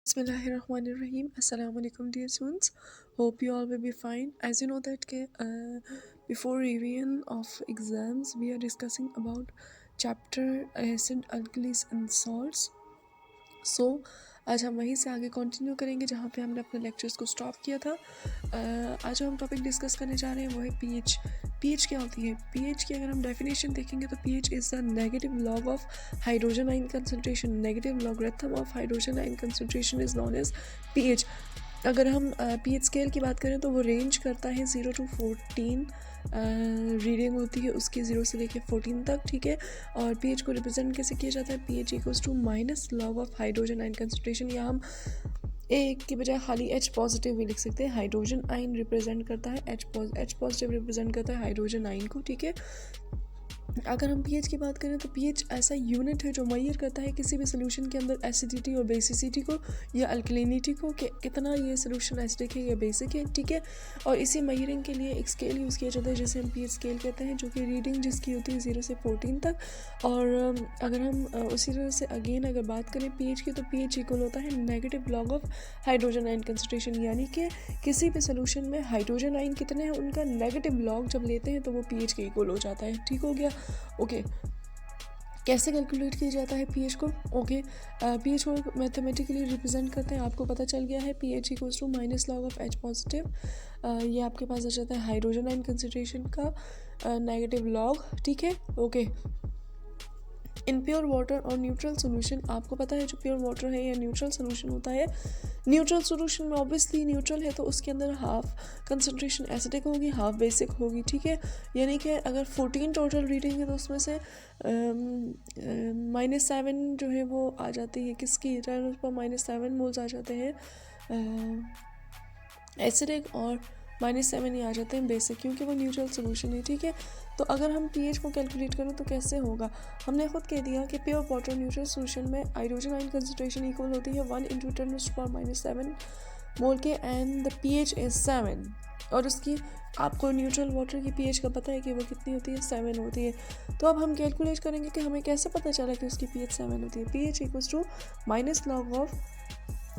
Bismillahirrahmanirrahim. Assalamu alaikum dear students. Hope you all will be fine. As you know that before revision of exams we are discussing about chapter acid, alkalis and salts. So आज हम वहीं से आगे continue करेंगे जहाँ पे हमने अपने लेक्चर्स को स्टॉप किया था। आज हम टॉपिक डिस्कस करने जा रहे हैं वो है पीएच। पीएच क्या होती है? पीएच की अगर हम डेफिनेशन देखेंगे तो pH is the negative log of hydrogen ion concentration. Negative logarithm of hydrogen ion concentration is known as pH. अगर हम पीएच स्केल की बात करें तो वो रेंज करता है 0 to 14 रीडिंग होती है उसकी 0 से लेकर 14 तक, ठीक है। और पीएच को रिप्रेजेंट कैसे किया जाता है? PH equals to minus log of hydrogen ion concentration, या हम एक की बजाय खाली एच पॉजिटिव भी लिख सकते हैं। हाइड्रोजन आयन रिप्रेजेंट करता है एच पॉजिटिव रिप्रेजेंट करता है हाइड्रोजन आयन को, ठीक है। अगर हम पीएच की बात करें तो पीएच ऐसा यूनिट है जो मेजर करता है किसी भी सोल्यूशन के अंदर एसिडिटी और बेसिसिटी को या अल्कलिनिटी को, कि कितना ये सोल्यूशन एसिडिक है या बेसिक है, ठीक है। और इसी मेजरिंग के लिए एक स्केल यूज़ किया जाता है जिसे हम पीएच स्केल कहते हैं, जो कि रीडिंग जिसकी होती है 0 से 14 तक। और अगर हम उसी तरह से अगेन अगर बात करें पीएच की तो पीएच इक्वल होता है negative log of hydrogen ion concentration, यानी कि किसी भी सोल्यूशन में हाइड्रोजन आयन कितने हैं उनका नेगेटिव लॉग जब लेते हैं तो वो पीएच के इक्वल हो जाता है, ठीक हो गया। ओके कैसे कैलकुलेट किया जाता है पीएच को? ओके पीएच को मैथमेटिकली रिप्रेजेंट करते हैं, आपको पता चल गया है। PH equals to minus log of H positive, ये आपके पास आ जाता है हाइड्रोजन आयन कंसंट्रेशन का नेगेटिव लॉग, ठीक है। ओके इन प्योर वाटर और न्यूट्रल सोल्यूशन, आपको पता है जो प्योर वाटर है या न्यूट्रल सोल्यूशन होता है, न्यूट्रल सोल्यूशन में ऑब्वियसली न्यूट्रल है तो उसके अंदर हाफ कंसंट्रेशन एसिडिक होगी, हाफ बेसिक होगी, ठीक है। यानी कि अगर 14 टोटल रीडिंग है तो उसमें से -7 जो है वो आ जाती है किसकी, उस पर -7 मोल्स आ जाते हैं एसिडिक, और -7 ही आ जाते हैं बेसिक, क्योंकि वो न्यूट्रल सोल्यूशन है, ठीक है। तो अगर हम पीएच को कैलकुलेट करें तो कैसे होगा? हमने खुद कह दिया कि प्योर वाटर न्यूट्रल सोल्यूशन में हाइड्रोजन आयन कंसंट्रेशन इक्वल होती है 1 × 10⁻⁻7 मोल के, एंड द पीएच इज 7। और उसकी आपको न्यूट्रल वाटर की पीएच का पता है कि वो कितनी होती है, 7 होती है। तो अब हम कैलकुलेट करेंगे कि हमें कैसे पता चला कि उसकी पीएच 7 होती है। PH equals to minus log of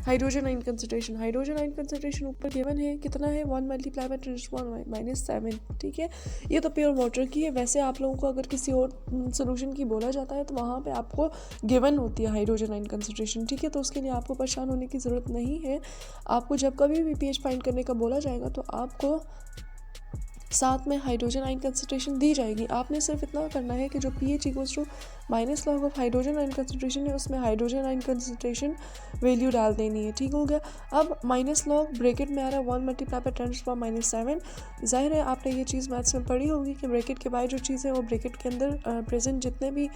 hydrogen ion concentration. Hydrogen ion concentration ऊपर गिवन है कितना है, 1 × 10⁻⁻7, ठीक है। ये तो प्योर वाटर की है। वैसे आप लोगों को अगर किसी और सोल्यूशन की बोला जाता है तो वहाँ पे आपको गिवन होती है हाइड्रोजन आयन कंसंट्रेशन, ठीक है। तो उसके लिए आपको परेशान होने की ज़रूरत नहीं है। आपको जब कभी भी पीएच फाइंड करने का बोला जाएगा तो आपको साथ में हाइड्रोजन आयन कंसंट्रेशन दी जाएगी। आपने सिर्फ इतना करना है कि जो pH equals to minus log of hydrogen ion concentration है उसमें हाइड्रोजन आयन कंसंट्रेशन वैल्यू डाल देनी है, ठीक हो गया। अब माइनस लॉग ब्रैकेट में आ रहा है 1 × 10⁻⁻7। जाहिर है आपने ये चीज़ मैथ्स में पढ़ी होगी कि ब्रैकेट के बाद जो चीज़ है वो ब्रैकेट के अंदर प्रेजेंट जितने भी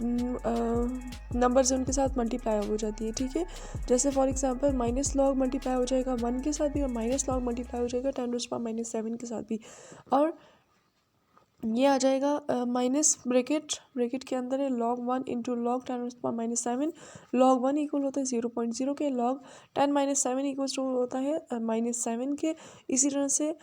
नंबर्स हैं उनके साथ मल्टीप्लाई हो जाती है, ठीक है। जैसे for example minus log multiply हो जाएगा 1 के साथ भी, और माइनस लॉग मल्टीप्लाई हो जाएगा 10⁻⁻7 के साथ भी। और ये आ जाएगा माइनस ब्रैकेट के अंदर है log 1 × log 10⁻⁻7। log 1 इक्वल होता है 0.0 के, log 10⁻7 इक्वल टू होता है -7 के। इसी तरह से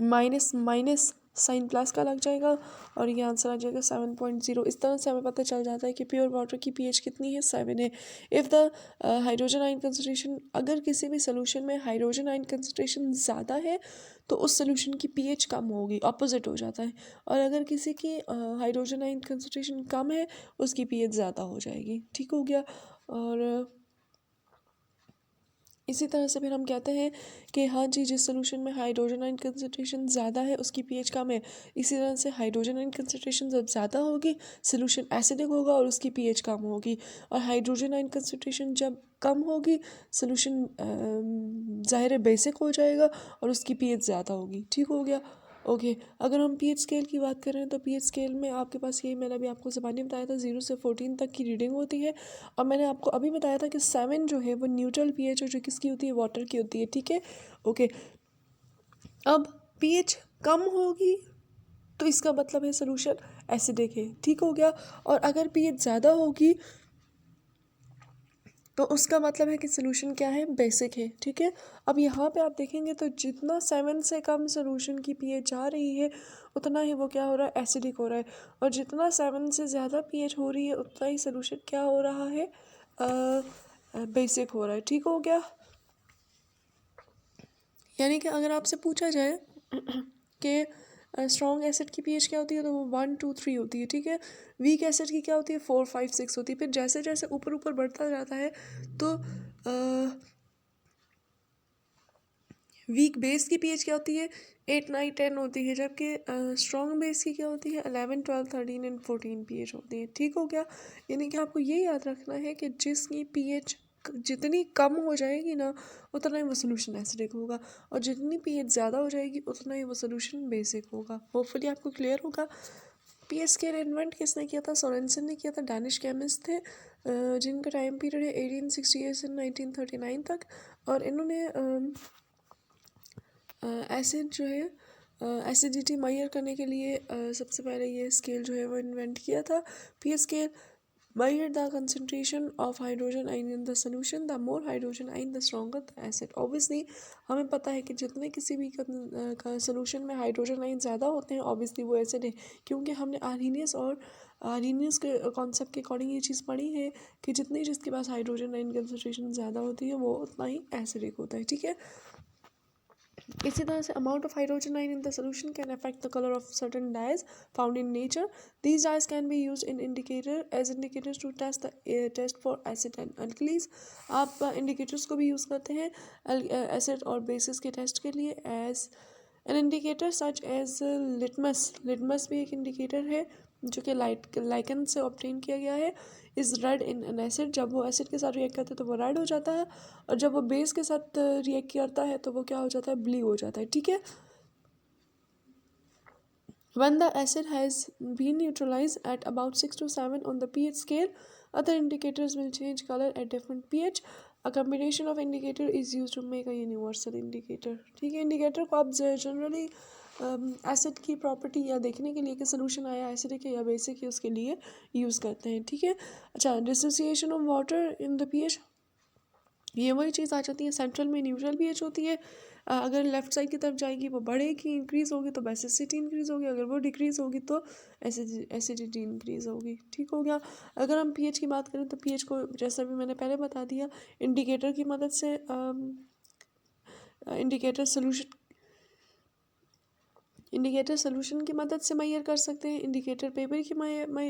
माइनस साइन प्लस का लग जाएगा और ये आंसर आ जाएगा 7.0। इस तरह से हमें पता चल जाता है कि प्योर वाटर की पीएच कितनी है, 7 है। If the hydrogen ion concentration, अगर किसी भी सोल्यूशन में हाइड्रोजन आयन कंसंट्रेशन ज़्यादा है तो उस सोल्यूशन की पीएच कम होगी, ऑपोजिट हो जाता है। और अगर किसी की हाइड्रोजन आयन कंसंट्रेशन कम है उसकी पीएच ज़्यादा हो जाएगी, ठीक हो गया। और इसी तरह से फिर हम कहते हैं कि हाँ जी, जिस सोल्यूशन में हाइड्रोजन आयन कंसंट्रेशन ज़्यादा है उसकी पीएच कम है। इसी तरह से हाइड्रोजन आयन कंसंट्रेशन जब ज़्यादा होगी सोल्यूशन एसिडिक होगा और उसकी पीएच कम होगी। और हाइड्रोजन आयन कंसंट्रेशन जब कम होगी सोल्यूशन ज़ाहिर है बेसिक हो जाएगा और उसकी पीएच ज़्यादा होगी, ठीक हो गया। ओके अगर हम पीएच स्केल की बात करें तो पीएच स्केल में आपके पास ये मैंने अभी आपको ज़बानी बताया था 0 से 14 तक की रीडिंग होती है। और मैंने आपको अभी बताया था कि 7 जो है वो न्यूट्रल पीएच है, जो किसकी होती है, वाटर की होती है, ठीक है। ओके अब पीएच कम होगी तो इसका मतलब है सोल्यूशन एसिडिक है, ठीक हो गया। और अगर पीएच ज़्यादा होगी तो उसका मतलब है कि सोल्यूशन क्या है, बेसिक है, ठीक है। अब यहाँ पे आप देखेंगे तो जितना 7 से कम सोल्यूशन की पीएच आ रही है उतना ही वो क्या हो रहा है, एसिडिक हो रहा है। और जितना 7 से ज़्यादा पीएच हो रही है उतना ही सोल्यूशन क्या हो रहा है, बेसिक हो रहा है। ठीक हो गया। यानी कि अगर आपसे पूछा जाए कि स्ट्रॉन्ग एसिड की पीएच क्या होती है, तो वो 1 2 3 होती है। ठीक है। वीक एसिड की क्या होती है, 4 5 6 होती है। फिर जैसे जैसे ऊपर ऊपर बढ़ता जाता है तो वीक बेस की पीएच क्या होती है, 8 9 10 होती है। जबकि स्ट्रॉन्ग बेस की क्या होती है, 11 12 13 एंड 14 पीएच होती है। ठीक हो गया। यानी कि आपको ये याद रखना है कि जिसकी पीएच जितनी कम हो जाएगी ना, उतना ही वो सोल्यूशन एसिडिक होगा, और जितनी पीएच ज़्यादा हो जाएगी उतना ही वो सोल्यूशन बेसिक होगा। होपफुली आपको क्लियर होगा। पीएच स्केल इन्वेंट किसने किया था, सोरेनसन ने किया था। डैनिश केमिस्ट थे जिनका टाइम पीरियड है 1868 से 1939 तक। और इन्होंने एसिड जो है एसिडिटी मेजर करने के लिए सबसे पहले ये स्केल जो है वो इन्वेंट किया था। PH scale measure the concentration of hydrogen ion in the solution. The more hydrogen ion, the stronger the acid. Obviously हमें पता है कि जितने किसी भी का सोल्यूशन में हाइड्रोजन आयन ज़्यादा होते हैं, ऑब्वियसली वो एसिड है, क्योंकि हमने आर्हीनियस के कॉन्सेप्ट के अकॉर्डिंग ये चीज़ पढ़ी है कि जितनी जिसके पास हाइड्रोजन आयन कंसनट्रेशन ज़्यादा होती है वो उतना ही एसिडिक होता है। ठीक है। इसी तरह से amount of hydrogen ion in the solution can affect the colour of certain dyes found in nature. These dyes can be used in indicators to test for acid and alkalis. आप indicators को भी use करते हैं acid और basis के test के लिए. As an indicator such as litmus भी एक इंडिकेटर है जो कि लाइकन से ऑब्टेन किया गया है. Is red in an acid. जब वो एसिड के साथ रिएक्ट करता है तो वो रेड हो जाता है, और जब वो बेस के साथ रिएक्ट करता है तो वो क्या हो जाता है, ब्लू हो जाता है. ठीक है. When the acid has been neutralized at about 6 to 7 on the pH scale, other indicators will change color at different pH. A combination of indicator is used to make a universal indicator. ठीक है. Indicator को आप generally acid की property या देखने के लिए कि सोल्यूशन आया एसिडिक है या बेसिक है उसके लिए यूज़ करते हैं. ठीक है. अच्छा, dissociation of water in the pH, ये वही चीज़ आ जाती है. सेंट्रल में न्यूट्रल पीएच होती है. अगर लेफ़्ट साइड की तरफ जाएगी वो बढ़ेगी, इंक्रीज़ होगी तो बेसिसिटी इंक्रीज़ होगी. अगर वो डिक्रीज़ होगी तो एसिडिटी इंक्रीज़ होगी. ठीक हो गया. अगर हम पीएच की बात करें तो पीएच को जैसा भी मैंने पहले बता दिया, इंडिकेटर की मदद से इंडिकेटर सोल्यूशन की मदद से मेजर कर सकते हैं. इंडिकेटर पेपर की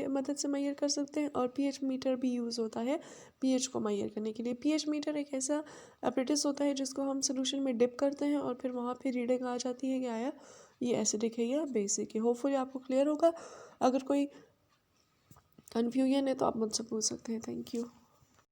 मदद से मेजर कर सकते हैं. और पीएच मीटर भी यूज़ होता है पीएच को मेजर करने के लिए. पीएच मीटर एक ऐसा एपरेटस होता है जिसको हम सोल्यूशन में डिप करते हैं और फिर वहाँ पे रीडिंग आ जाती है कि आया ये एसिडिक है या बेसिक है. होपफुली आपको क्लियर होगा. अगर कोई कन्फ्यूजन है तो आप मुझसे पूछ सकते हैं. Thank you.